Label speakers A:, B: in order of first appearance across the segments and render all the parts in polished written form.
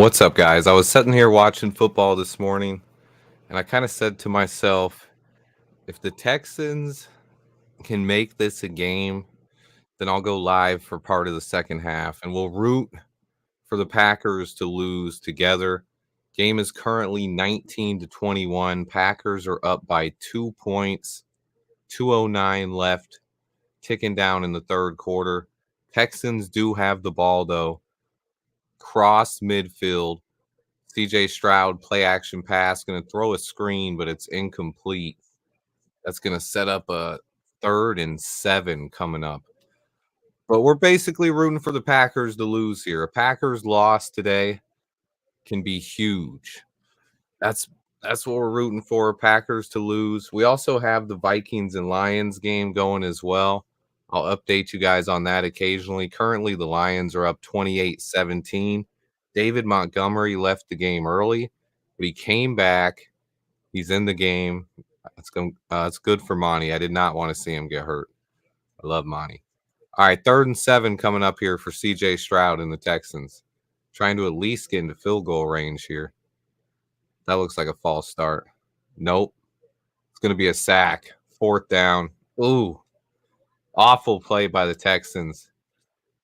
A: What's up, guys? I was sitting here watching football this morning, and I kind of said to myself, if the Texans can make this a game, then I'll go live for part of the second half, and we'll root for the Packers to lose together. Game is currently 19-21. Packers are up by 2 points, 2:09 left, ticking down in the third quarter. Texans do have the ball, though. Cross midfield. CJ Stroud play action pass, going to throw a screen, but it's incomplete. That's going to set up a 3rd and 7 coming up. But we're basically rooting for the Packers to lose here. A Packers loss today can be huge. That's what we're rooting for, Packers to lose. We also have the Vikings and Lions game going as well. I'll update you guys on that occasionally. Currently, the Lions are up 28-17. David Montgomery left the game early, but he came back. He's in the game. It's good for Monty. I did not want to see him get hurt. I love Monty. All right, 3rd and 7 coming up here for CJ Stroud and the Texans. Trying to at least get into field goal range here. That looks like a false start. Nope. It's going to be a sack. 4th down. Ooh. Awful play by the Texans.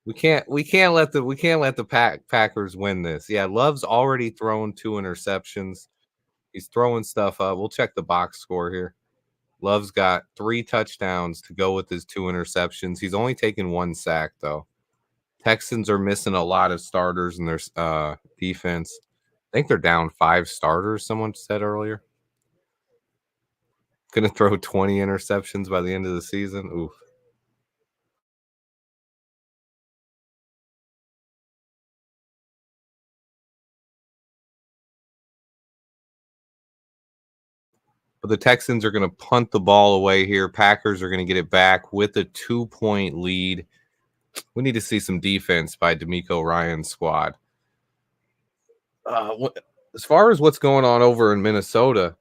A: We can't let the Packers win this. Yeah, Love's already thrown 2 interceptions. He's throwing stuff up. We'll check the box score here. Love's got 3 touchdowns to go with his 2 interceptions. He's only taken 1 sack, though. Texans are missing a lot of starters in their defense. I think they're down 5 starters, someone said earlier. Going to throw 20 interceptions by the end of the season. Oof. But the Texans are going to punt the ball away here. Packers are going to get it back with a 2-point lead. We need to see some defense by DeMeco Ryans' squad. As far as what's going on over in Minnesota,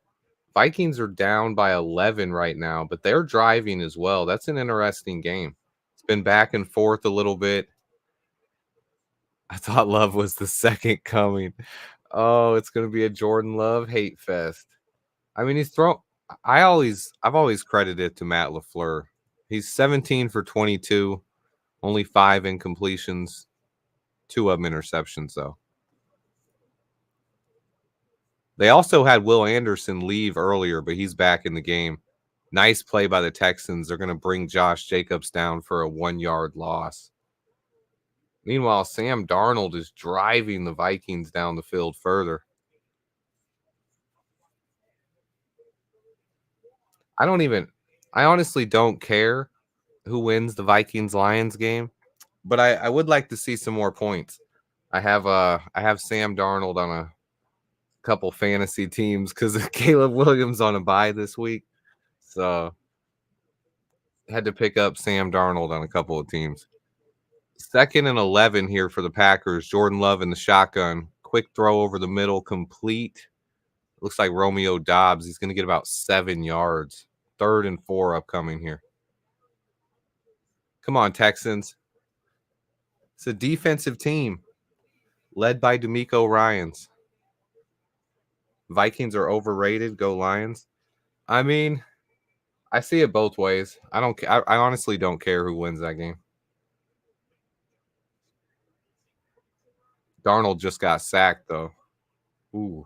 A: Vikings are down by 11 right now, but they're driving as well. That's an interesting game. It's been back and forth a little bit. I thought Love was the second coming. Oh, it's going to be a Jordan Love hate fest. I mean, I've always credited it to Matt LaFleur. He's 17 for 22, only 5 incompletions, 2 of them interceptions, though. They also had Will Anderson leave earlier, but he's back in the game. Nice play by the Texans. They're going to bring Josh Jacobs down for a 1-yard loss. Meanwhile, Sam Darnold is driving the Vikings down the field further. I honestly don't care who wins the Vikings-Lions game, but I would like to see some more points. I have Sam Darnold on a couple fantasy teams because of Caleb Williams on a bye this week. So had to pick up Sam Darnold on a couple of teams. 2nd and 11 here for the Packers. Jordan Love in the shotgun. Quick throw over the middle, complete. Looks like Romeo Doubs. He's going to get about 7 yards. 3rd and 4 upcoming here. Come on, Texans. It's a defensive team led by DeMeco Ryans. Vikings are overrated. Go Lions. I mean, I see it both ways. I honestly don't care who wins that game. Darnold just got sacked, though. Ooh.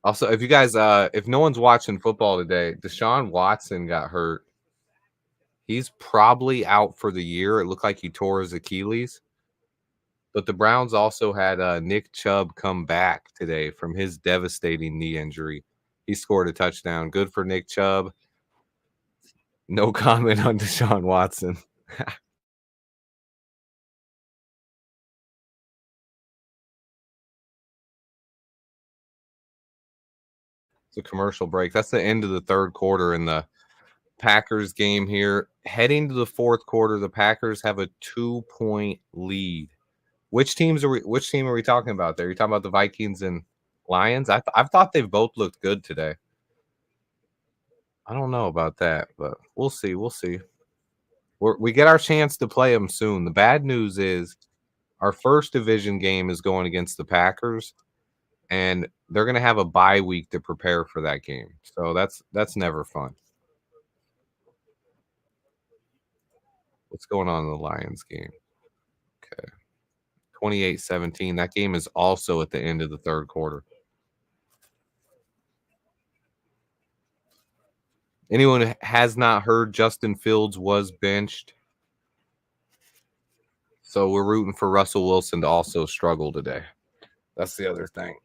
A: Also, if you guys, if no one's watching football today, Deshaun Watson got hurt. He's probably out for the year. It looked like he tore his Achilles. But the Browns also had Nick Chubb come back today from his devastating knee injury. He scored a touchdown. Good for Nick Chubb. No comment on Deshaun Watson. It's a commercial break. That's the end of the third quarter in the Packers game here. Heading to the fourth quarter, the Packers have a 2-point lead. Which team are we talking about there? Are you talking about the Vikings and Lions? I've thought they've both looked good today. I don't know about that, but we'll see. We'll see. We get our chance to play them soon. The bad news is our first division game is going against the Packers, and they're going to have a bye week to prepare for that game. So that's never fun. What's going on in the Lions game? Okay. 28-17. That game is also at the end of the third quarter. Anyone who has not heard, Justin Fields was benched. So we're rooting for Russell Wilson to also struggle today. That's the other thing.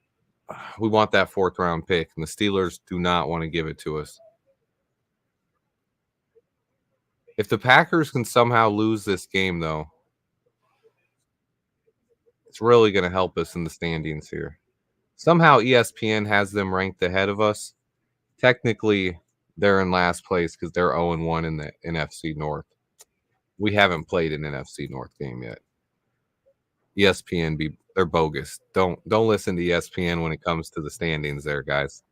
A: We want that fourth round pick, and the Steelers do not want to give it to us. If the Packers can somehow lose this game, though, it's really going to help us in the standings here. Somehow ESPN has them ranked ahead of us. Technically, they're in last place because they're 0-1 in the NFC North. We haven't played an NFC North game yet. They're bogus. Don't listen to ESPN when it comes to the standings there, guys.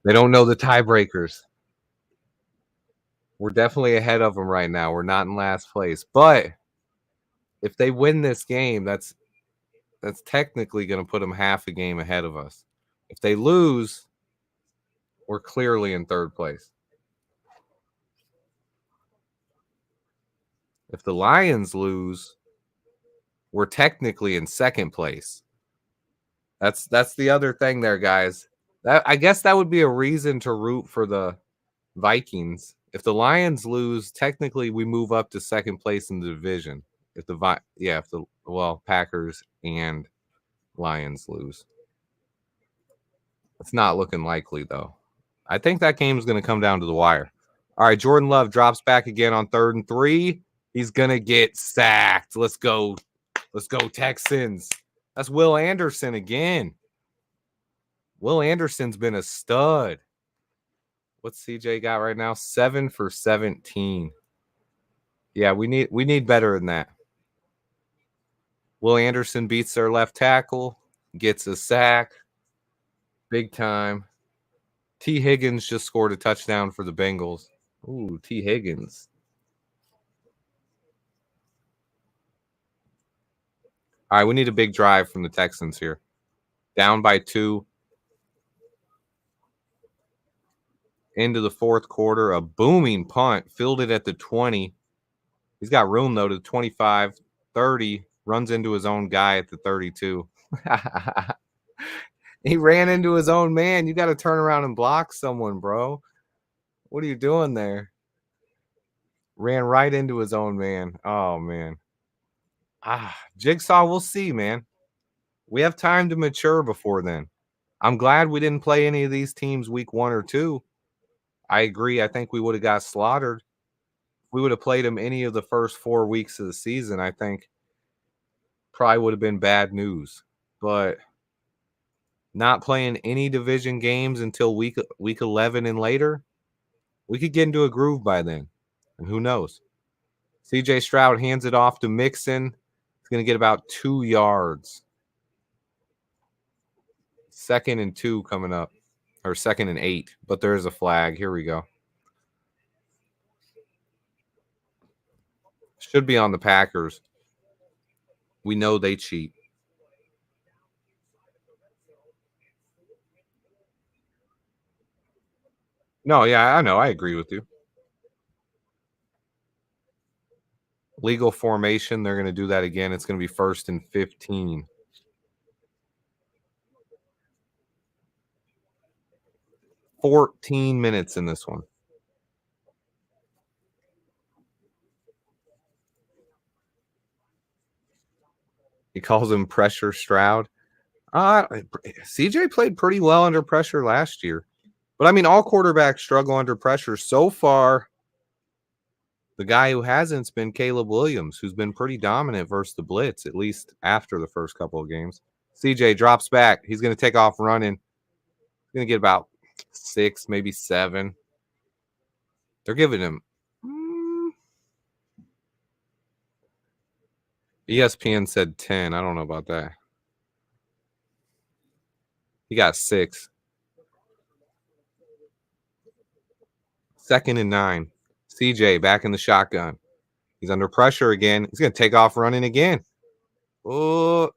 A: They don't know the tiebreakers. We're definitely ahead of them right now. We're not in last place. But if they win this game, that's technically going to put them half a game ahead of us. If they lose, we're clearly in third place. If the Lions lose, we're technically in second place. That's the other thing there, guys. I guess that would be a reason to root for the Vikings. If the Lions lose, technically we move up to second place in the division. If the Packers and Lions lose. It's not looking likely though. I think that game is going to come down to the wire. All right, Jordan Love drops back again on 3rd and 3. He's going to get sacked. Let's go. Let's go Texans. That's Will Anderson again. Will Anderson's been a stud. What's CJ got right now? 7 for 17. Yeah, we need better than that. Will Anderson beats their left tackle, gets a sack. Big time. T. Higgins just scored a touchdown for the Bengals. Ooh, T. Higgins. All right, we need a big drive from the Texans here. Down by 2. Into the fourth quarter, a booming punt, fielded at the 20. He's got room, though, to the 25, 30, runs into his own guy at the 32. He ran into his own man. You got to turn around and block someone, bro. What are you doing there? Ran right into his own man. Oh, man. Jigsaw, we'll see, man. We have time to mature before then. I'm glad we didn't play any of these teams week 1 or 2. I agree. I think we would have got slaughtered. If we would have played them any of the first 4 weeks of the season, I think probably would have been bad news. But not playing any division games until week 11 and later, we could get into a groove by then. And who knows? CJ Stroud hands it off to Mixon. He's going to get about 2 yards. 2nd and 2 coming up. Or 2nd and 8. But there's a flag. Here we go. Should be on the Packers. We know they cheat. No, yeah, I know. I agree with you. Legal formation. They're going to do that again. It's going to be 1st and 15. 14 minutes in this one. He calls him Pressure Stroud. CJ played pretty well under pressure last year. But, I mean, all quarterbacks struggle under pressure. So far, the guy who hasn't been Caleb Williams, who's been pretty dominant versus the blitz, at least after the first couple of games. CJ drops back. He's going to take off running. He's going to get about 6, maybe 7. They're giving him ESPN said 10. I don't know about that. He got 6. 2nd and 9. CJ back in the shotgun. He's under pressure again. He's going to take off running again. Oh,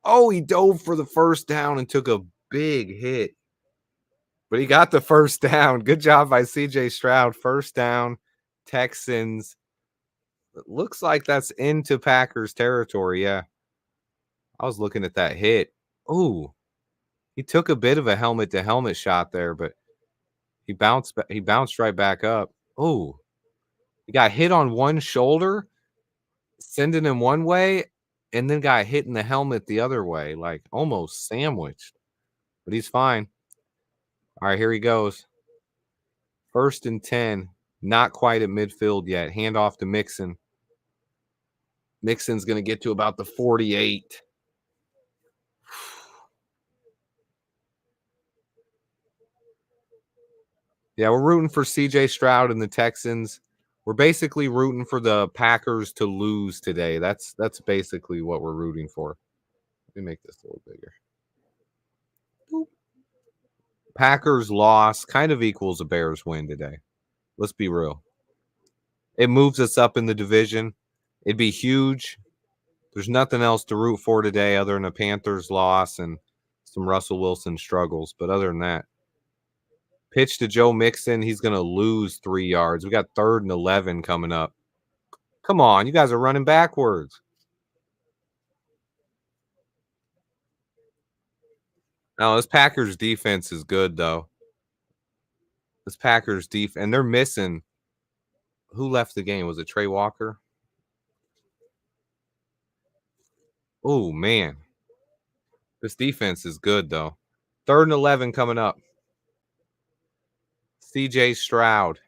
A: oh, he dove for the first down and took a big hit. But he got the first down. Good job by CJ Stroud. First down, Texans. It looks like that's into Packers territory. Yeah. I was looking at that hit. Ooh, he took a bit of a helmet to helmet shot there, but he bounced right back up. Ooh, he got hit on one shoulder, sending him one way, and then got hit in the helmet the other way, like almost sandwiched. But he's fine. All right, here he goes. First and 10. Not quite at midfield yet. Hand off to Mixon. Mixon's going to get to about the 48. Yeah, we're rooting for CJ Stroud and the Texans. We're basically rooting for the Packers to lose today. That's basically what we're rooting for. Let me make this a little bigger. Boop. Packers loss kind of equals a Bears win today. Let's be real. It moves us up in the division. It'd be huge. There's nothing else to root for today other than a Panthers loss and some Russell Wilson struggles. But other than that, pitch to Joe Mixon. He's going to lose 3 yards. We got 3rd and 11 coming up. Come on. You guys are running backwards. No, this Packers defense is good, though. This Packers defense, and they're missing. Who left the game? Was it Trey Walker? Oh, man. This defense is good, though. 3rd and 11 coming up. CJ Stroud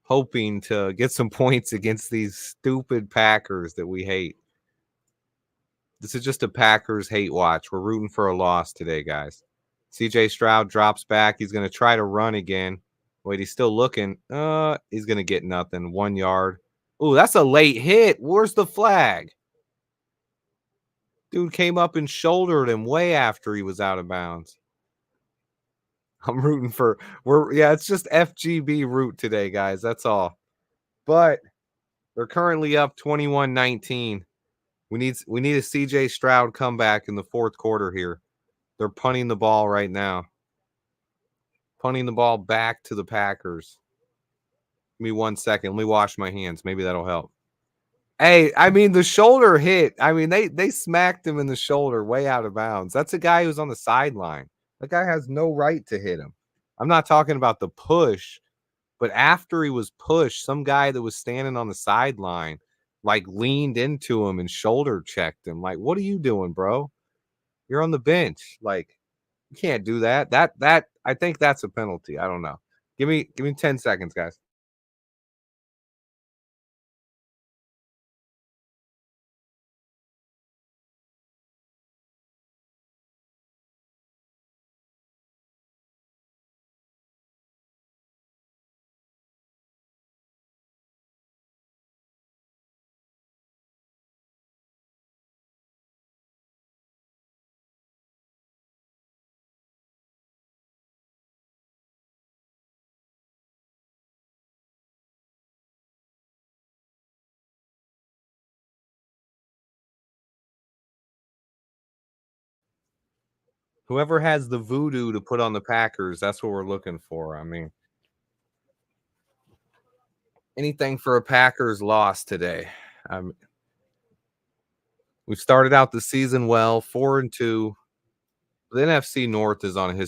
A: hoping to get some points against these stupid Packers that we hate. This is just a Packers hate watch. We're rooting for a loss today, guys. CJ Stroud drops back. He's going to try to run again. Wait, he's still looking. He's going to get nothing. 1 yard. Ooh, that's a late hit. Where's the flag? Dude came up and shouldered him way after he was out of bounds. I'm rooting for it's just FGB root today, guys. That's all. But they're currently up 21-19. We need a CJ Stroud comeback in the 4th quarter here. They're punting the ball right now. Punting the ball back to the Packers. Give me 1 second. Let me wash my hands. Maybe that'll help. Hey, I mean, the shoulder hit. I mean, they smacked him in the shoulder way out of bounds. That's a guy who's on the sideline. That guy has no right to hit him. I'm not talking about the push, but after he was pushed, some guy that was standing on the sideline like leaned into him and shoulder checked him. Like, what are you doing, bro? You're on the bench. Like, you can't do that. That I think that's a penalty. I don't know. Give me 10 seconds, guys. Whoever has the voodoo to put on the Packers, that's what we're looking for. I mean, anything for a Packers loss today. We started out the season well, 4-2. The NFC North is on a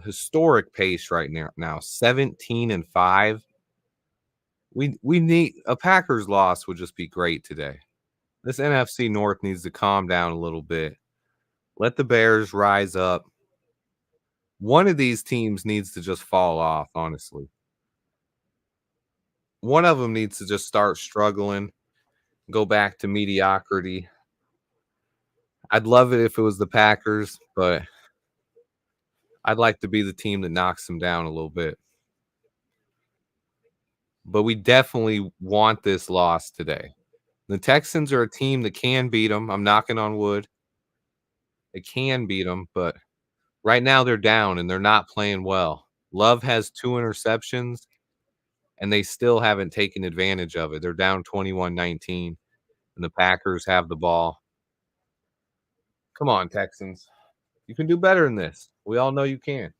A: historic pace right now, 17-5. We need a Packers loss would just be great today. This NFC North needs to calm down a little bit. Let the Bears rise up. One of these teams needs to just fall off, honestly. One of them needs to just start struggling, go back to mediocrity. I'd love it if it was the Packers, but I'd like to be the team that knocks them down a little bit. But we definitely want this loss today. The Texans are a team that can beat them. I'm knocking on wood. They can beat them, but right now they're down and they're not playing well. Love has 2 interceptions, and they still haven't taken advantage of it. They're down 21-19, and the Packers have the ball. Come on, Texans. You can do better than this. We all know you can.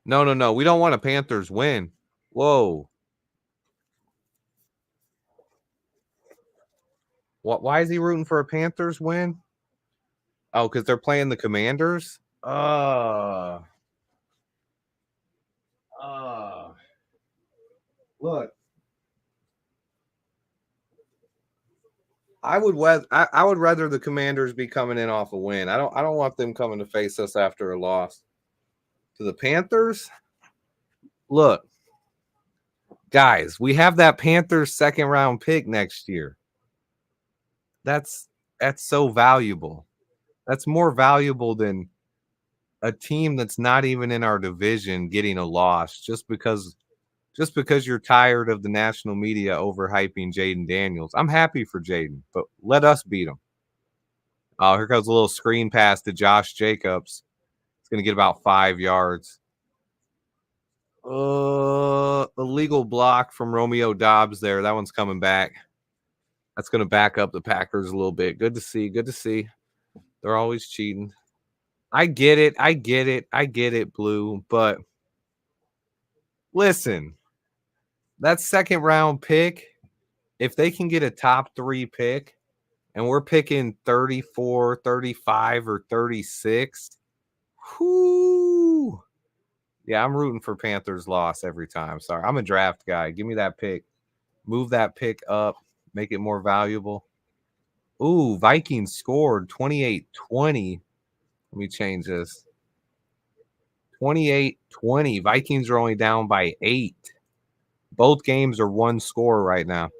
A: No, no, no. We don't want a Panthers win. Whoa. Why is he rooting for a Panthers win? Oh, because they're playing the Commanders? Uh, look, I would rather the Commanders be coming in off a win. I don't want them coming to face us after a loss. To the Panthers? Look, guys, we have that Panthers second round pick next year. That's so valuable. That's more valuable than a team that's not even in our division getting a loss just because you're tired of the national media overhyping Jaden Daniels. I'm happy for Jaden, but let us beat him. Oh, here goes a little screen pass to Josh Jacobs. It's going to get about 5 yards. Illegal block from Romeo Dobbs there. That one's coming back. That's going to back up the Packers a little bit. Good to see. Good to see. They're always cheating. I get it. I get it. I get it, Blue. But listen, that second round pick, if they can get a top 3 pick and we're picking 34, 35, or 36, whoo. Yeah, I'm rooting for Panthers loss every time. Sorry. I'm a draft guy. Give me that pick. Move that pick up. Make it more valuable. Ooh, Vikings scored 28-20. Let me change this. 28-20. Vikings are only down by 8. Both games are 1 score right now.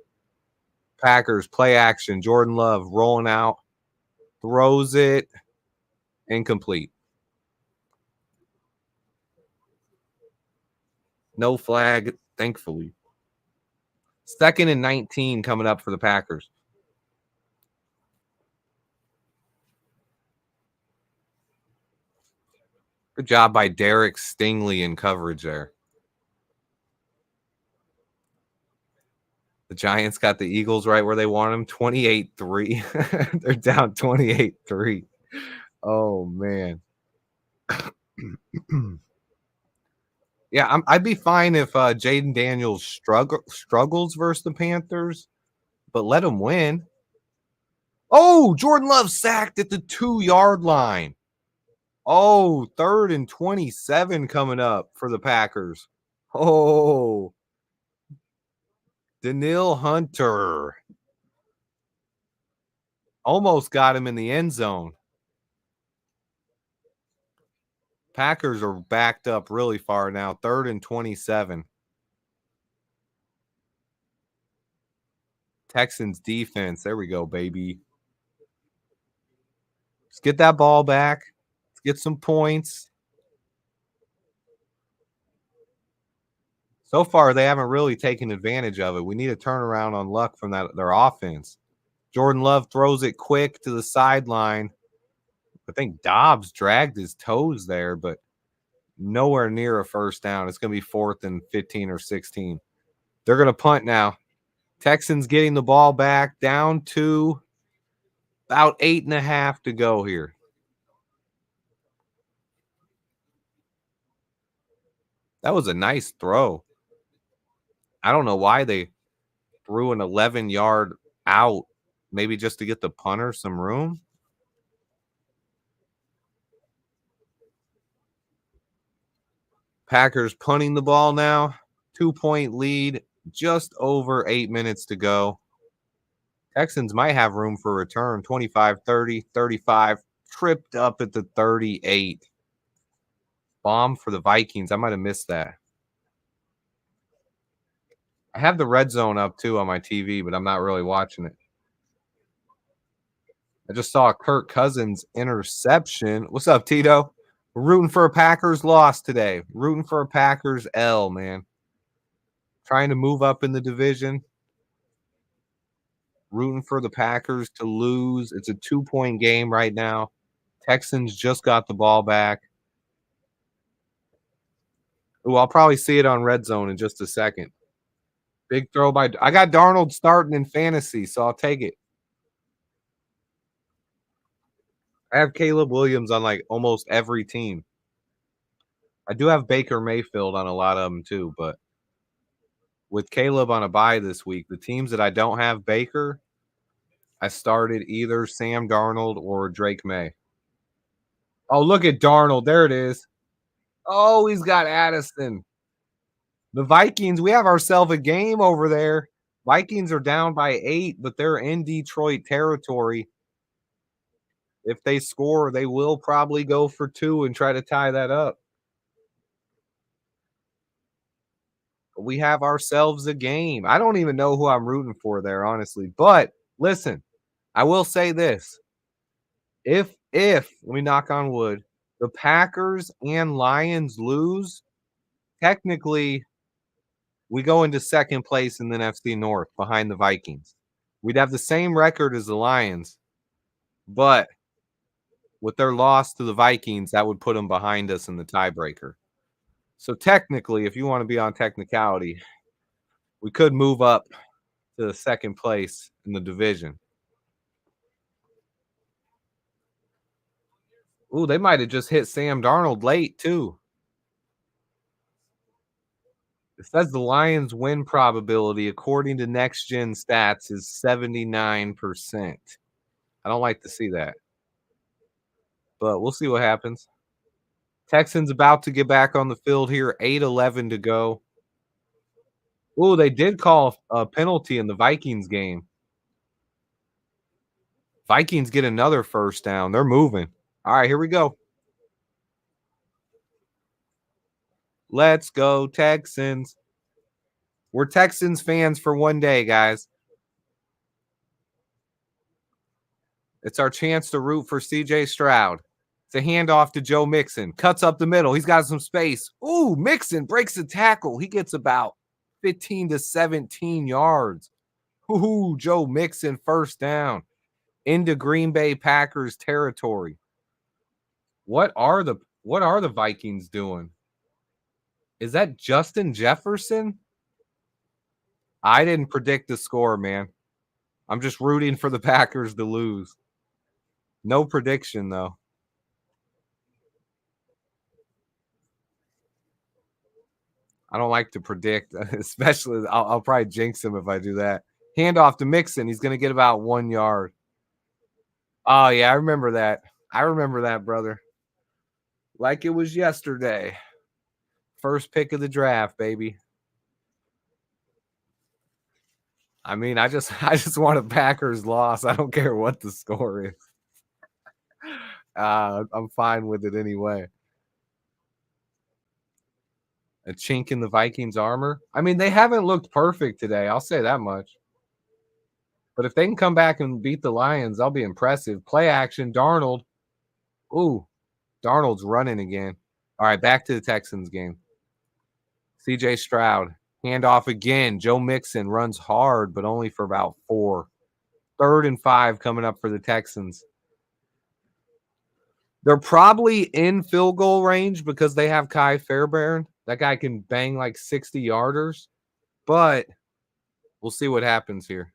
A: Packers play action. Jordan Love rolling out. Throws it. Incomplete. No flag, thankfully. 2nd and 19 coming up for the Packers. Good job by Derek Stingley in coverage there. The Giants got the Eagles right where they want them, 28-3. They're down 28-3. Oh, man. Yeah, I'd be fine if Jaden Daniels struggles versus the Panthers, but let him win. Oh, Jordan Love sacked at the 2-yard line. Oh, 3rd and 27 coming up for the Packers. Oh, Daniil Hunter almost got him in the end zone. Packers are backed up really far now. 3rd and 27. Texans defense. There we go, baby. Let's get that ball back. Let's get some points. So far, they haven't really taken advantage of it. We need a turnaround on luck from their offense. Jordan Love throws it quick to the sideline. I think Dobbs dragged his toes there, but nowhere near a first down. It's going to be 4th and 15 or 16. They're going to punt now. Texans getting the ball back down to about 8.5 to go here. That was a nice throw. I don't know why they threw an 11-yard out, maybe just to get the punter some room. Packers punting the ball now. 2-point lead, just over 8 minutes to go. Texans might have room for return. 25-30, 35, tripped up at the 38. Bomb for the Vikings. I might have missed that. I have the red zone up too on my TV, but I'm not really watching it. I just saw a Kirk Cousins interception. What's up, Tito? We're rooting for a Packers loss today. Rooting for a Packers L, man. Trying to move up in the division. Rooting for the Packers to lose. It's a 2-point game right now. Texans just got the ball back. Ooh, I'll probably see it on Red Zone in just a second. Big throw by I got Darnold starting in fantasy, so I'll take it. I have Caleb Williams on, like, almost every team. I do have Baker Mayfield on a lot of them too, but with Caleb on a bye this week, the teams that I don't have Baker, I started either Sam Darnold or Drake May. Oh, look at Darnold. There it is. Oh, he's got Addison. The Vikings, we have ourselves a game over there. Vikings are down by 8, but they're in Detroit territory. If they score, they will probably go for 2 and try to tie that up. We have ourselves a game. I don't even know who I'm rooting for there, honestly. But listen, I will say this. If let me knock on wood, the Packers and Lions lose, technically we go into second place in the NFC North behind the Vikings. We'd have the same record as the Lions, but with their loss to the Vikings, that would put them behind us in the tiebreaker. So technically, if you want to be on technicality, we could move up to the second place in the division. Ooh, they might have just hit Sam Darnold late too. It says the Lions win probability according to next gen stats is 79%. I don't like to see that, but we'll see what happens. Texans about to get back on the field here, 8:11 to go. Ooh, they did call a penalty in the Vikings game. Vikings get another first down. They're moving. All right, here we go. Let's go, Texans. We're Texans fans for one day, guys. It's our chance to root for CJ Stroud. It's a handoff to Joe Mixon. Cuts up the middle. He's got some space. Ooh, Mixon breaks the tackle. He gets about 15 to 17 yards. Ooh, Joe Mixon first down into Green Bay Packers territory. What are the Vikings doing? Is that Justin Jefferson? I didn't predict the score, man. I'm just rooting for the Packers to lose. No prediction though. I don't like to predict, especially I'll probably jinx him if I do that. Handoff to Mixon. He's going to get about 1 yard. Oh, yeah, I remember that. I remember that, brother. Like it was yesterday. First pick of the draft, baby. I mean, I just I just want a Packers loss. I don't care what the score is. I'm fine with it anyway. A chink in the Vikings armor. I mean, they haven't looked perfect today. I'll say that much. But if they can come back and beat the Lions, I'll be impressive. Play action, Darnold. Ooh, Darnold's running again. All right, back to the Texans game. CJ Stroud, handoff again. Joe Mixon runs hard, but only for about 4. 3rd and 5 coming up for the Texans. They're probably in field goal range because they have Kai Fairbairn. That guy can bang like 60 yarders, but we'll see what happens here.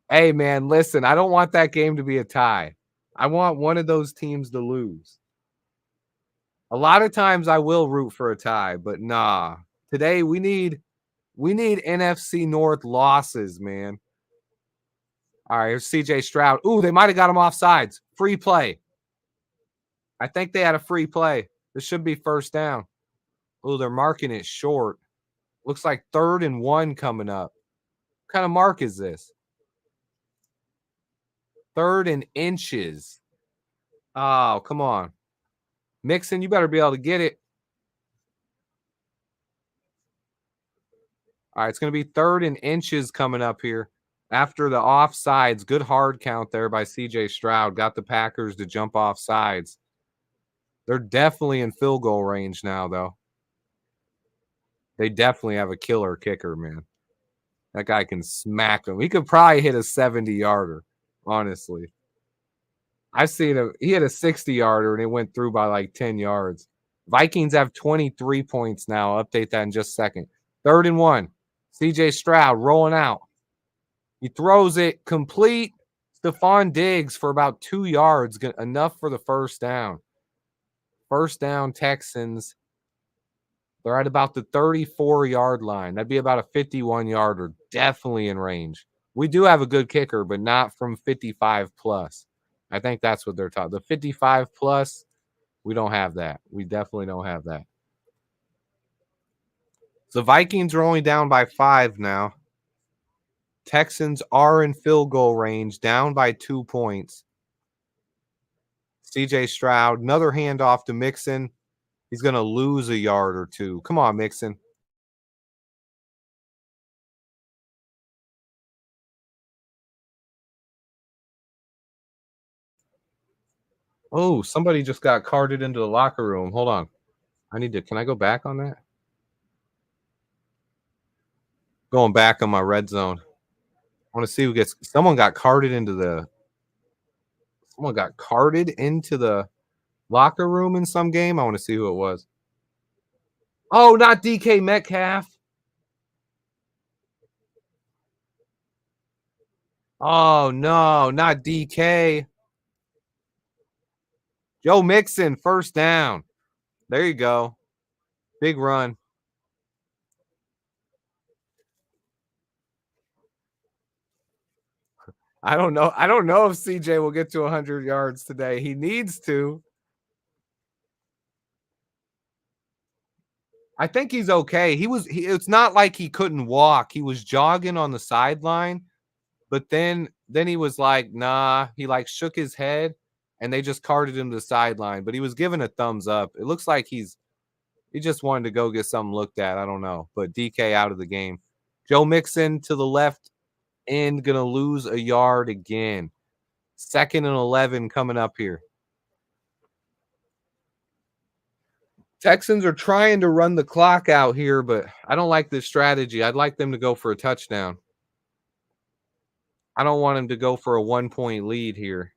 A: Hey, man, listen, I don't want that game to be a tie. I want one of those teams to lose. A lot of times I will root for a tie, but nah. Today we need NFC North losses, man. All right, here's CJ Stroud. Ooh, they might have got him off sides. Free play. I think they had a free play. This should be first down. Ooh, they're marking it short. Looks like 3rd and 1 coming up. What kind of mark is this? 3rd and inches. Oh, come on. Mixon, you better be able to get it. All right, it's going to be 3rd and inches coming up here. After the offsides, good hard count there by CJ Stroud. Got the Packers to jump off sides. They're definitely in field goal range now, though. They definitely have a killer kicker, man. That guy can smack them. He could probably hit a 70-yarder, honestly. I've seen him. He had a 60-yarder and it went through by like 10 yards. Vikings have 23 points now. Update that in just a second. 3rd and 1. CJ Stroud rolling out. He throws it complete. Stephon Diggs for about 2 yards, enough for the first down. First down, Texans. They're at about the 34-yard line. That'd be about a 51-yarder. Definitely in range. We do have a good kicker, but not from 55 plus. I think that's what they're talking. The 55 plus, we don't have that. We definitely don't have that. The Vikings are only down by 5 now. Texans are in field goal range, down by 2 points. CJ Stroud, another handoff to Mixon. He's going to lose a yard or two. Come on, Mixon. Oh, somebody just got carted into the locker room. Hold on. Can I go back on that? Going back on my red zone. I want to see who gets. Someone got carted into the locker room in some game. I want to see who it was. Oh, not DK Metcalf. Oh, no, not DK. Joe Mixon, first down. There you go. Big run. I don't know. I don't know if CJ will get to 100 yards today. He needs to. I think he's okay. It's not like he couldn't walk. He was jogging on the sideline, but then he was like, nah, he like shook his head and they just carted him to the sideline, but he was given a thumbs up. It looks like he just wanted to go get something looked at. I don't know, but DK out of the game. Joe Mixon to the left end, going to lose a yard again. 2nd and 11 coming up here. Texans are trying to run the clock out here, but I don't like this strategy. I'd like them to go for a touchdown. I don't want them to go for a 1-point lead here.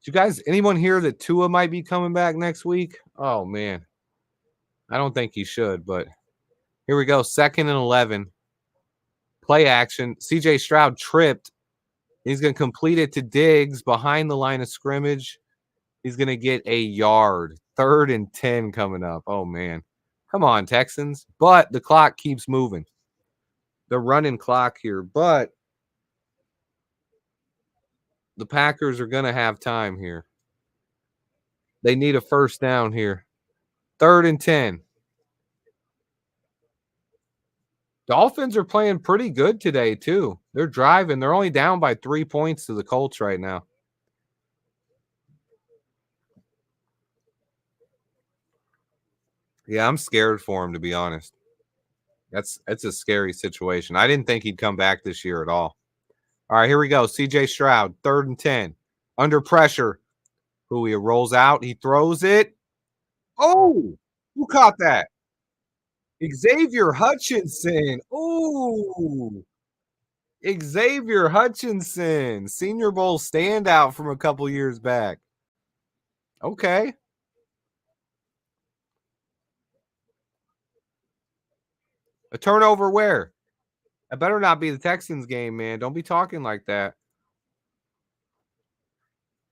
A: You guys, anyone hear that Tua might be coming back next week? Oh, man. I don't think he should, but here we go. 2nd and 11. Play action. CJ Stroud tripped. He's going to complete it to Diggs behind the line of scrimmage. He's going to get a yard. 3rd and 10 coming up. Oh, man. Come on, Texans. But the clock keeps moving. They're running clock here, but the Packers are going to have time here. They need a first down here. 3rd and 10. Dolphins are playing pretty good today, too. They're driving. They're only down by 3 points to the Colts right now. Yeah, I'm scared for him, to be honest. It's a scary situation. I didn't think he'd come back this year at all. All right, here we go. CJ Stroud, 3rd and 10. Under pressure. He rolls out. He throws it. Oh, who caught that? Xavier Hutchinson. Oh, Xavier Hutchinson, Senior Bowl standout from a couple years back. Okay. A turnover where? That better not be the Texans game, man. Don't be talking like that.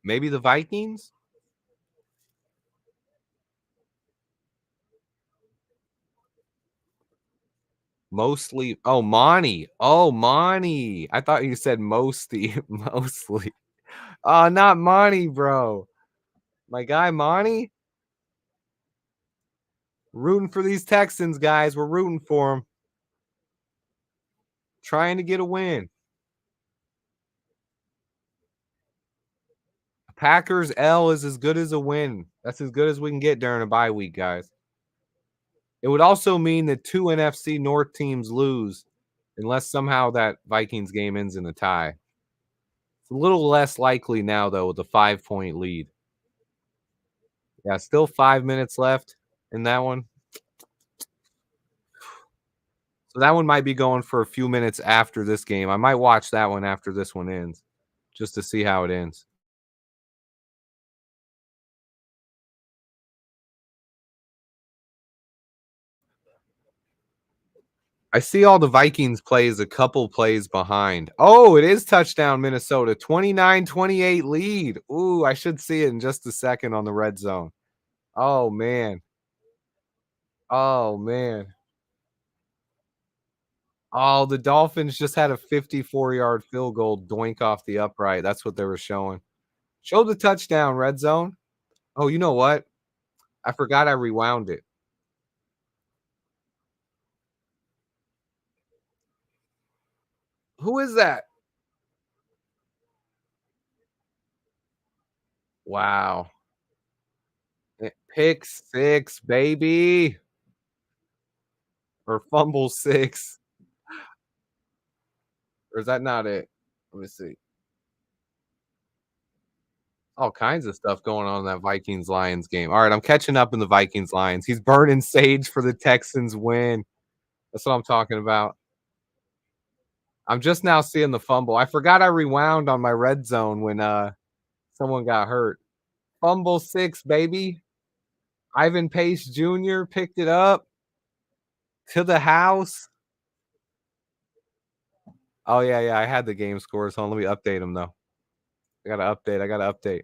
A: Maybe the Vikings? Mostly. Oh, Monty. Oh, Monty. I thought you said mostly. Mostly. Oh, not Monty, bro. My guy, Monty. Rooting for these Texans, guys. We're rooting for them. Trying to get a win. Packers L is as good as a win. That's as good as we can get during a bye week, guys. It would also mean that 2 NFC North teams lose unless somehow that Vikings game ends in a tie. It's a little less likely now, though, with a 5-point lead. Yeah, still 5 minutes left in that one. So that one might be going for a few minutes after this game. I might watch that one after this one ends, just to see how it ends. I see all the Vikings plays a couple plays behind. Oh, it is touchdown Minnesota, 29-28 lead. Ooh, I should see it in just a second on the red zone. Oh, man. Oh, man. Oh, the Dolphins just had a 54-yard field goal doink off the upright. That's what they were showing. Show the touchdown, red zone. Oh, you know what? I forgot I rewound it. Who is that? Wow. Pick six, baby. Or fumble six. Or is that not it? Let me see. All kinds of stuff going on in that Vikings-Lions game. All right, I'm catching up in the Vikings-Lions. He's burning sage for the Texans win. That's what I'm talking about. I'm just now seeing the fumble. I forgot I rewound on my red zone when someone got hurt. Fumble six, baby. Ivan Pace Jr. picked it up to the house. Oh yeah, yeah. I had the game scores. Hold on, let me update them though. I gotta update. I gotta update.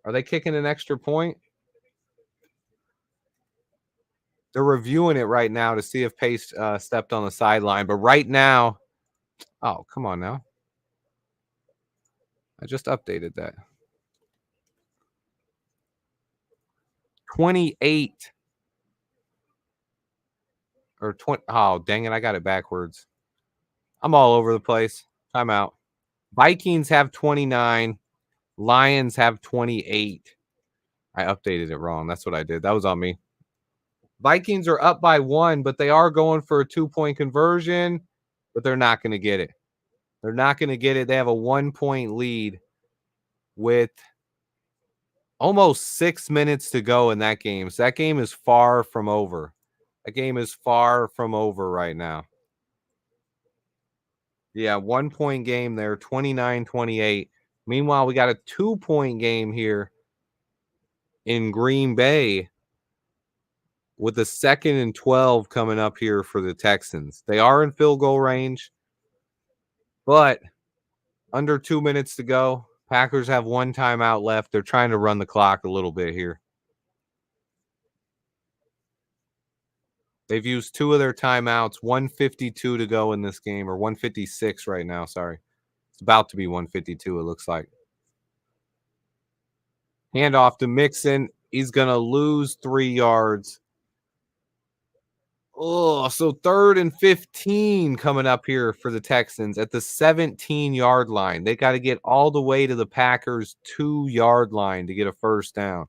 A: Are they kicking an extra point? They're reviewing it right now to see if Pace stepped on the sideline. But right now, oh come on now. I just updated that. 28 or 20. Oh, dang it. I got it backwards. I'm all over the place. Timeout. Vikings have 29. Lions have 28. I updated it wrong. That's what I did. That was on me. Vikings are up by one, but they are going for a 2-point conversion, but they're not going to get it. They're not going to get it. They have a 1-point lead with almost 6 minutes to go in that game. So that game is far from over. That game is far from over right now. Yeah, 1-point game there, 29-28. Meanwhile, we got a 2-point game here in Green Bay with a 2nd and 12 coming up here for the Texans. They are in field goal range, but under 2 minutes to go. Packers have one timeout left. They're trying to run the clock a little bit here. They've used 2 of their timeouts, 1:52 to go in this game, or 1:56 right now, sorry. It's about to be 1:52, it looks like. Handoff to Mixon. He's going to lose 3 yards. Oh, so 3rd and 15 coming up here for the Texans at the 17-yard line. They got to get all the way to the Packers' 2-yard line to get a first down.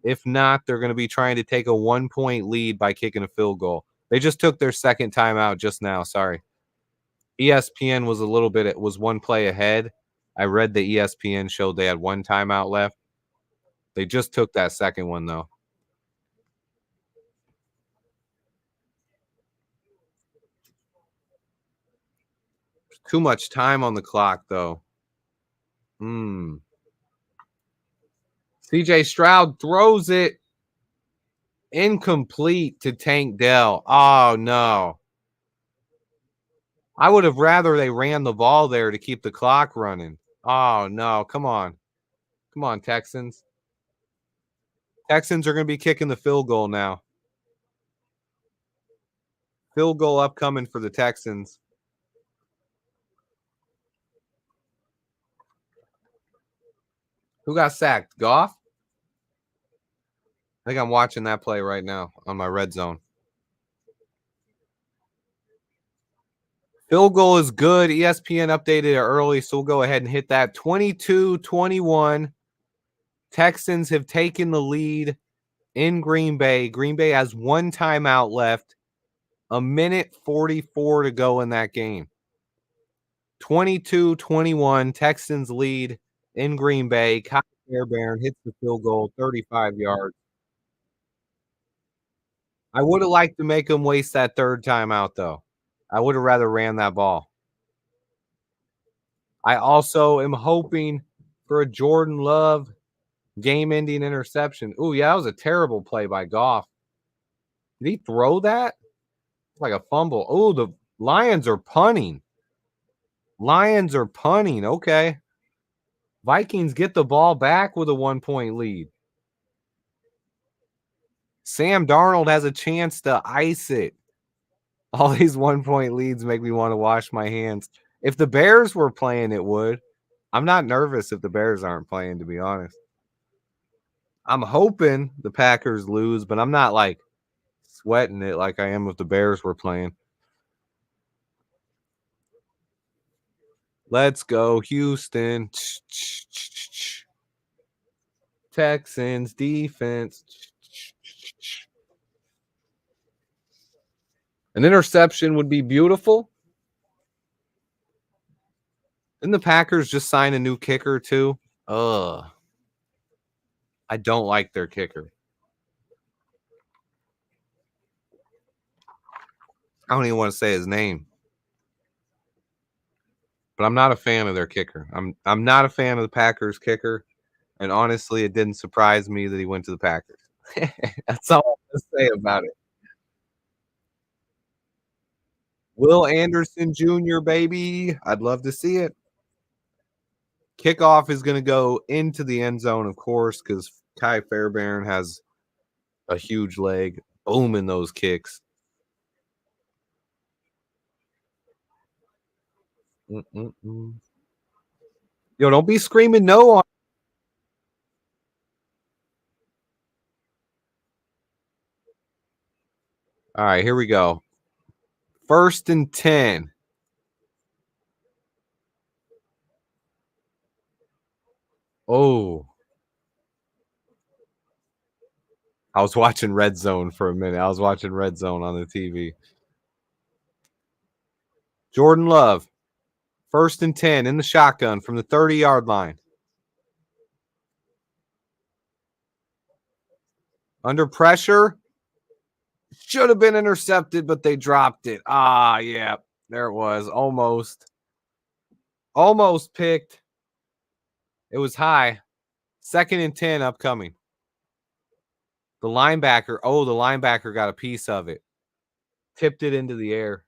A: If not, they're going to be trying to take a 1-point lead by kicking a field goal. They just took their second timeout just now. Sorry. ESPN was it was one play ahead. I read the ESPN showed they had one timeout left. They just took that second one, though. Too much time on the clock, though. CJ Stroud throws it incomplete to Tank Dell. Oh, no. I would have rather they ran the ball there to keep the clock running. Oh, no. Come on. Come on, Texans. Texans are going to be kicking the field goal now. Field goal upcoming for the Texans. Who got sacked? Goff? I think I'm watching that play right now on my red zone. Field goal is good. ESPN updated it early, so we'll go ahead and hit that. 22-21. Texans have taken the lead in Green Bay. Green Bay has one timeout left. A minute 44 to go in that game. 22-21. Texans lead in Green Bay. Kyle Fairbairn hits the field goal, 35 yards. I woulda liked to make him waste that 3rd timeout, though. I woulda rather ran that ball. I also am hoping for a Jordan Love game-ending interception. Ooh, yeah, that was a terrible play by Goff. Did he throw that? It's like a fumble. Oh, the Lions are punting. Lions are punting. Okay. Vikings get the ball back with a 1-point lead. Sam Darnold has a chance to ice it. All these 1-point leads make me want to wash my hands. If the Bears were playing, it would. I'm not nervous if the Bears aren't playing, to be honest. I'm hoping the Packers lose, but I'm not like sweating it like I am if the Bears were playing. Let's go, Houston. Texans defense. An interception would be beautiful. Didn't the Packers just sign a new kicker too? Ugh. I don't like their kicker. I don't even want to say his name. But I'm not a fan of their kicker. I'm not a fan of the Packers kicker, and honestly, it didn't surprise me that he went to the Packers. That's all I have to say about it. Will Anderson Jr., baby. I'd love to see it. Kickoff is going to go into the end zone, of course, because Kai Fairbairn has a huge leg. Booming those kicks. Mm-mm-mm. Yo, don't be screaming no on. All right, here we go. 1st and 10. Oh, I was watching Red Zone for a minute. I was watching Red Zone on the TV. Jordan Love, 1st and 10 in the shotgun from the 30-yard line. Under pressure. Should have been intercepted, but they dropped it. Ah, yeah. There it was. Almost. Almost picked. It was high. 2nd and 10 upcoming. The linebacker got a piece of it. Tipped it into the air.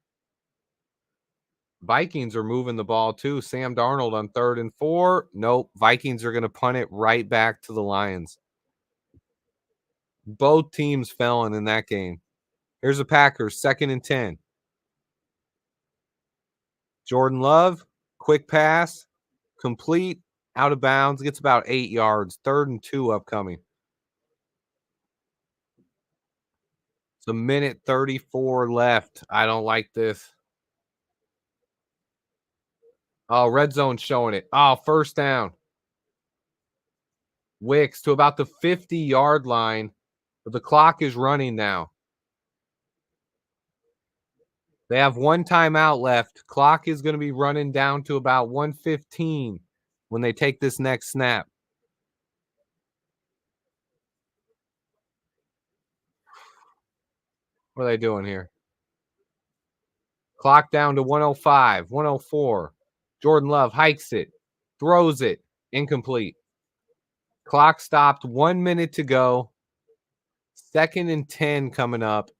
A: Vikings are moving the ball too. Sam Darnold on 3rd and 4. Nope. Vikings are going to punt it right back to the Lions. Both teams felling in that game. Here's the Packers, 2nd and 10. Jordan Love, quick pass, complete, out of bounds, gets about 8 yards. 3rd and 2 upcoming. It's a minute 34 left. I don't like this. Oh, red zone showing it. Oh, 1st down. Wicks to about the 50-yard line, but the clock is running now. They have 1 timeout left. Clock is going to be running down to about 1:15 when they take this next snap. What are they doing here? Clock down to 105, 104. Jordan Love hikes it, throws it, incomplete. Clock stopped, 1 minute to go. 2nd and 10 coming up.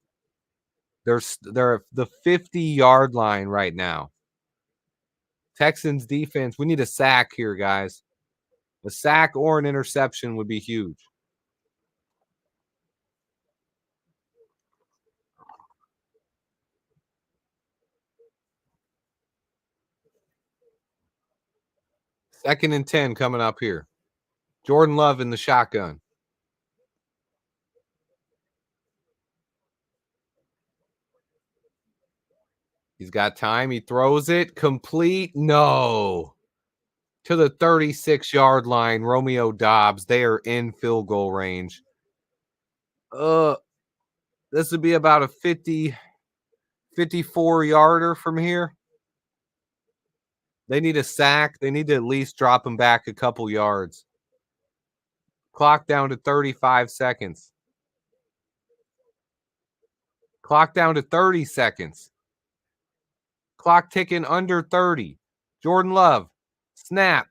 A: They're at the 50-yard line right now. Texans defense, we need a sack here, guys. A sack or an interception would be huge. Second and 10 coming up here. Jordan Love in the shotgun. He's got time. He throws it. Complete. No. To the 36-yard line. Romeo Dobbs. They are in field goal range. This would be about a 54-yarder from here. They need a sack. They need to at least drop him back a couple yards. Clock down to 35 seconds. Clock down to 30 seconds. Clock ticking under 30. Jordan Love. Snap.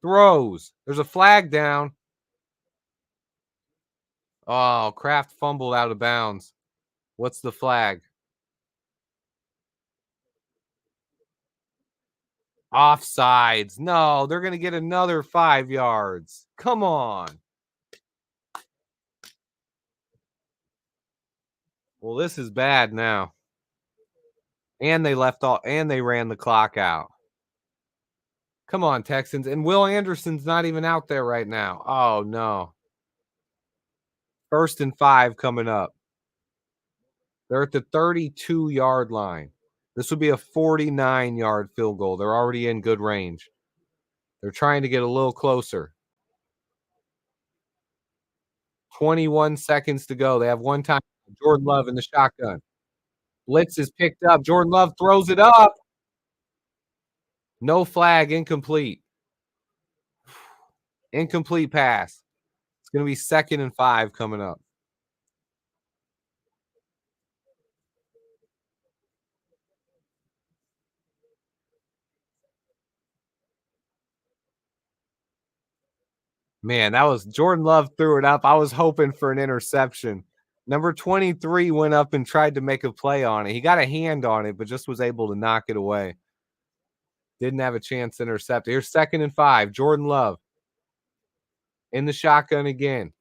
A: Throws. There's a flag down. Oh, Kraft fumbled out of bounds. What's the flag? Offsides. No, they're going to get another 5 yards. Come on. Well, this is bad now. And they ran the clock out. Come on, Texans. And Will Anderson's not even out there right now. Oh, no. 1st and 5 coming up. They're at the 32-yard line. This would be a 49-yard field goal. They're already in good range. They're trying to get a little closer. 21 seconds to go. They have one time. Jordan Love in the shotgun. Blitz is picked up. Jordan Love throws it up. No flag, incomplete. Incomplete pass. It's going to be 2nd and 5 coming up. Man, that was Jordan Love threw it up. I was hoping for an interception. Number 23 went up and tried to make a play on it. He got a hand on it, but just was able to knock it away. Didn't have a chance to intercept it. Here's 2nd and 5. Jordan Love in the shotgun again.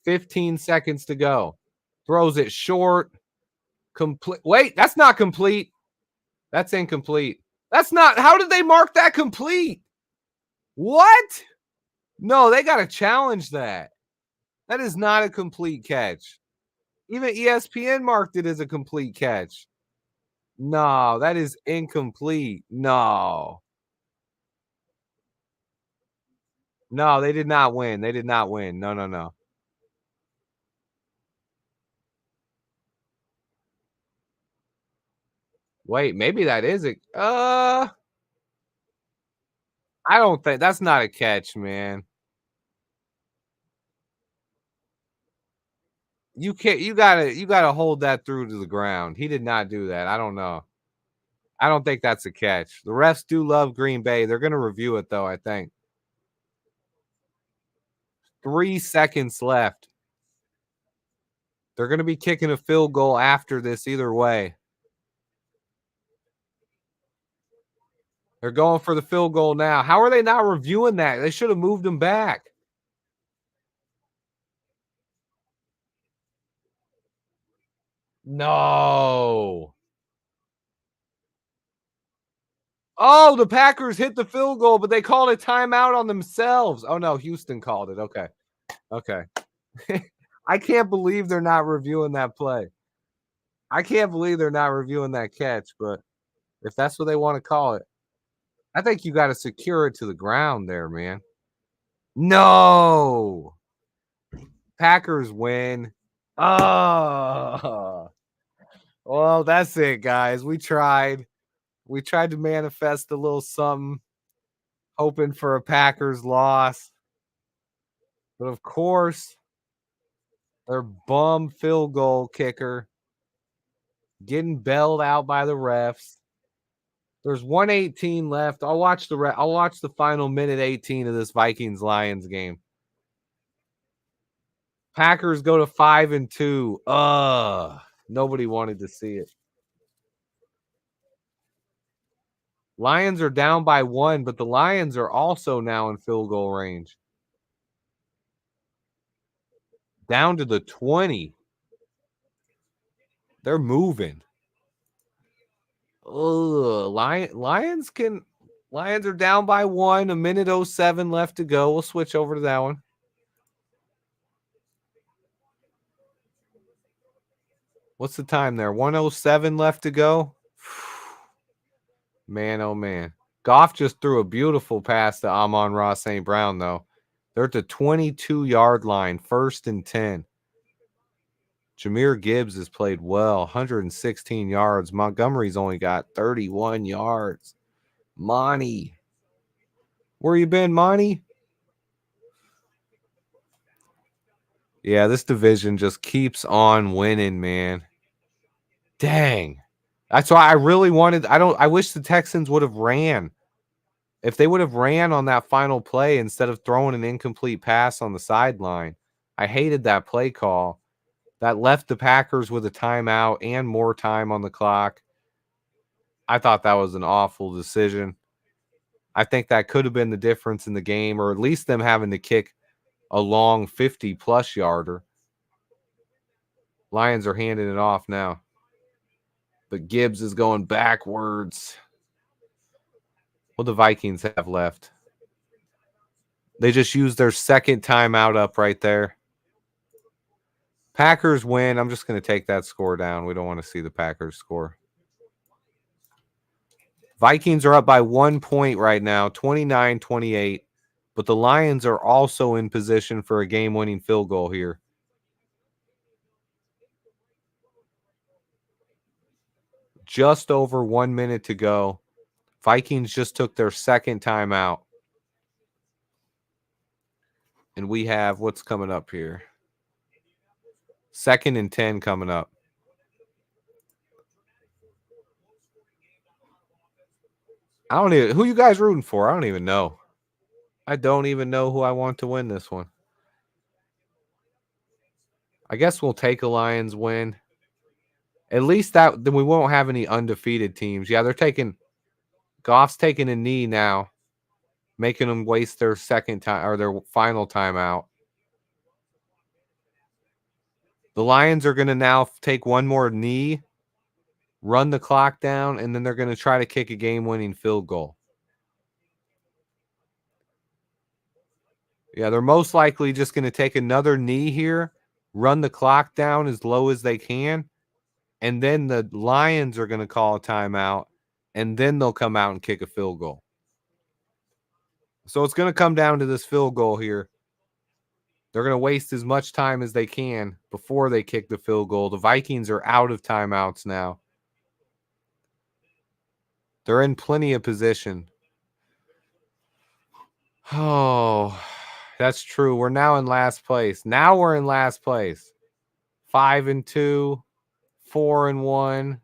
A: 15 seconds to go. Throws it short. Complete. Wait, that's not complete. That's incomplete. That's not. How did they mark that complete? What? No, they got to challenge that. That is not a complete catch. Even ESPN marked it as a complete catch. No, that is incomplete. No. No, they did not win. They did not win. No, no, no. Wait, maybe that is it. I don't think that's not a catch, man. You gotta hold that through to the ground. He did not do that. I don't know. I don't think that's a catch. The refs do love Green Bay. They're gonna review it though, I think. 3 seconds left. They're gonna be kicking a field goal after this either way. They're going for the field goal now. How are they not reviewing that? They should have moved him back. No. Oh, the Packers hit the field goal, but they called a timeout on themselves. Oh no, Houston called it. Okay. Okay. I can't believe they're not reviewing that play. I can't believe they're not reviewing that catch, but if that's what they want to call it, I think you got to secure it to the ground there, man. No. Packers win. Oh. Well, that's it, guys. We tried. We tried to manifest a little something, hoping for a Packers loss. But of course, their bum field goal kicker getting bailed out by the refs. There's 118 left. I'll watch the final minute 18 of this Vikings Lions game. Packers go to 5-2. Nobody wanted to see it. Lions are down by 1, but the Lions are also now in field goal range. Down to the 20. They're moving. Lions are down by 1, a minute 07 left to go. We'll switch over to that one. What's the time there? 107 left to go. Man, oh man. Goff just threw a beautiful pass to Amon-Ra St. Brown, though. They're at the 22-yard line, 1st and 10. Jahmyr Gibbs has played well, 116 yards. Montgomery's only got 31 yards. Monty. Where you been, Monty? Yeah, this division just keeps on winning, man. Dang. That's why I really wanted I wish the Texans would have ran. If they would have ran on that final play instead of throwing an incomplete pass on the sideline. I hated that play call. That left the Packers with a timeout and more time on the clock. I thought that was an awful decision. I think that could have been the difference in the game, or at least them having to kick a long 50-plus yarder. Lions are handing it off now. But Gibbs is going backwards. What do the Vikings have left? They just used their second timeout up right there. Packers win. I'm just going to take that score down. We don't want to see the Packers score. Vikings are up by 1 point right now, 29-28. But the Lions are also in position for a game-winning field goal here. Just over 1 minute to go. Vikings just took their second timeout. And we have what's coming up here. 2nd and 10 coming up. I don't even, who you guys rooting for? I don't even know. I don't even know who I want to win this one. I guess we'll take a Lions win. At least that, then we won't have any undefeated teams. Yeah, Goff's taking a knee now, making them waste their second time or their final timeout. The Lions are going to now take one more knee, run the clock down, and then they're going to try to kick a game-winning field goal. Yeah, they're most likely just going to take another knee here, run the clock down as low as they can, and then the Lions are going to call a timeout, and then they'll come out and kick a field goal. So it's going to come down to this field goal here. They're going to waste as much time as they can before they kick the field goal. The Vikings are out of timeouts now. They're in plenty of position. Oh, that's true. We're now in last place. Now we're in last place. 5-2, 4-1,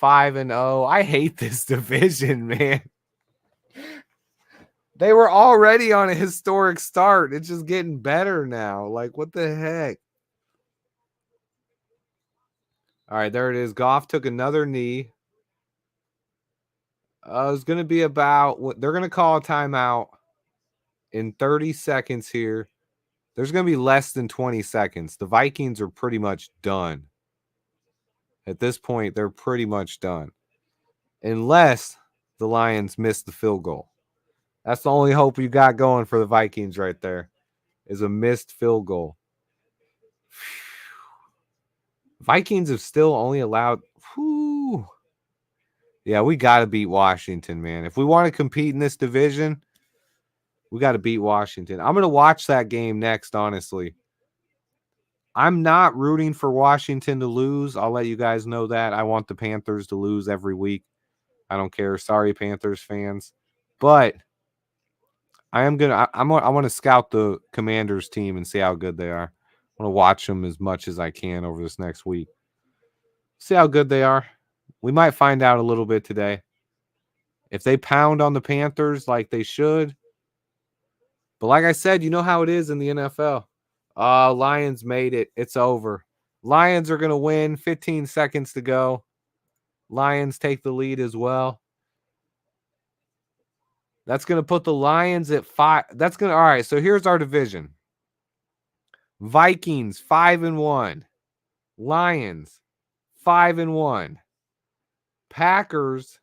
A: 5-0. I hate this division, man. They were already on a historic start. It's just getting better now. Like, what the heck? All right, there it is. Goff took another knee. It's going to be about what they're going to call a timeout in 30 seconds here. There's going to be less than 20 seconds. The Vikings are pretty much done. At this point, they're pretty much done. Unless the Lions miss the field goal. That's the only hope you got going for the Vikings right there, is a missed field goal. Vikings have still only allowed. Whew. Yeah, we got to beat Washington, man. If we want to compete in this division, we got to beat Washington. I'm going to watch that game next, honestly. I'm not rooting for Washington to lose. I'll let you guys know that. I want the Panthers to lose every week. I don't care. Sorry, Panthers fans. But I want to scout the Commanders team and see how good they are. I want to watch them as much as I can over this next week. See how good they are. We might find out a little bit today. If they pound on the Panthers like they should. But like I said, you know how it is in the NFL. Lions made it. It's over. Lions are going to win. 15 seconds to go. Lions take the lead as well. That's going to put the Lions at 5. All right, so here's our division. Vikings 5-1. Lions 5-1. Packers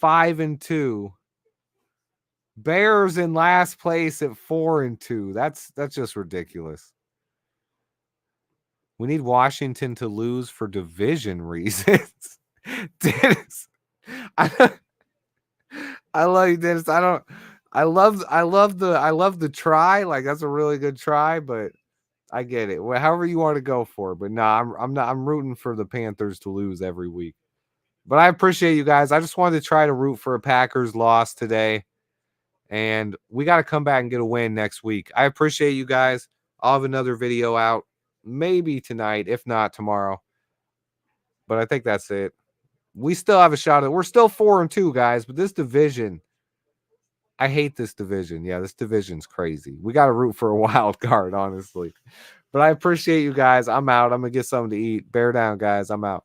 A: 5-2. Bears in last place at 4-2. That's just ridiculous. We need Washington to lose for division reasons. Dennis, I love you, Dennis. I love the try. Like, that's a really good try, but I get it. However you want to go for it. But I'm rooting for the Panthers to lose every week. But I appreciate you guys. I just wanted to try to root for a Packers loss today. And we got to come back and get a win next week. I appreciate you guys. I'll have another video out maybe tonight, if not tomorrow. But I think that's it. We still have a shot at. We're still 4-2, guys. But this division, I hate this division. Yeah, this division's crazy. We got to root for a wild card, honestly. But I appreciate you guys. I'm out. I'm gonna get something to eat. Bear down, guys. I'm out.